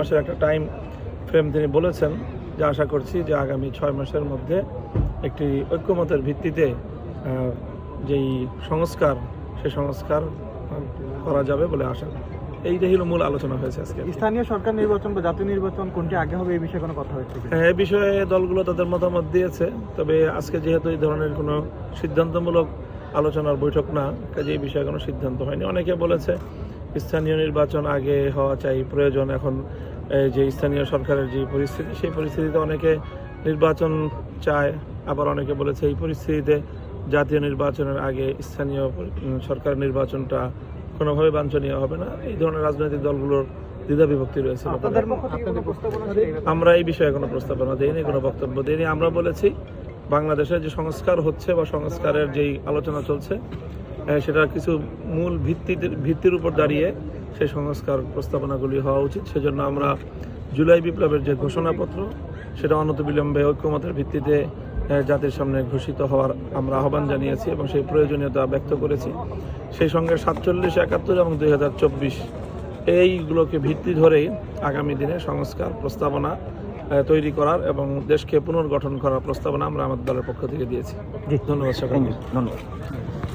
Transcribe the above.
মাসের একটা time frame তিনি বলেছেন, যে আশা করছি যে আগামী 6 মাসের মধ্যে একটি ঐক্যমতের ভিত্তিতে যেই সংস্কার, সে সংস্কার করা যাবে বলে আশা। এইটাই হলো মূল আলোচনা হয়েছে আজকে। স্থানীয় সরকার নির্বাচন বা জাতীয় নির্বাচন কোনটি আগে হবে এই বিষয়ে কোনো কথা হয়েছে? হ্যাঁ, এই বিষয়ে দলগুলো তাদের মতামত দিয়েছে, তবে আজকে যেহেতু এই ধরনের কোনো সিদ্ধান্তমূলক আলোচনার বৈঠক না, কাজে এই বিষয়ে কোনো সিদ্ধান্ত হয়নি। অনেকে বলেছে স্থানীয় নির্বাচন আগে হওয়া চাই, প্রয়োজন। এখন যে স্থানীয় সরকারের যে পরিস্থিতি, সেই পরিস্থিতিতে অনেকে নির্বাচন চায়, আবার অনেকে বলেছে এই পরিস্থিতিতে জাতীয় নির্বাচনের আগে স্থানীয় সরকার নির্বাচনটা কোনোভাবে বাঞ্ছনীয় হবে না। এই ধরনের রাজনৈতিক দলগুলোর দ্বিধা বিভক্তি রয়েছে। আমরা এই বিষয়ে কোনো প্রস্তাবনা দিইনি, কোনো বক্তব্য দিইনি। আমরা বলেছি বাংলাদেশে যে সংস্কার হচ্ছে বা সংস্কারের যেই আলোচনা চলছে, সেটার কিছু মূল ভিত্তির উপর দাঁড়িয়ে সেই সংস্কার প্রস্তাবনাগুলি হওয়া উচিত। সেজন্য আমরা জুলাই বিপ্লবের যে ঘোষণাপত্র, সেটা অনতিবিলম্বে ঐক্যমতের ভিত্তিতে জাতির সামনে ঘোষিত হওয়ার আমরা আহ্বান জানিয়েছি এবং সেই প্রয়োজনীয়তা ব্যক্ত করেছি। সেই সঙ্গে 47, 71 এবং 2024 এইগুলোকে ভিত্তি ধরেই আগামী দিনে সংস্কার প্রস্তাবনা তৈরি করার এবং দেশকে পুনর্গঠন করার প্রস্তাবনা আমরা আমাদের দলের পক্ষ থেকে দিয়েছি। ধন্যবাদ সকলকে। ধন্যবাদ।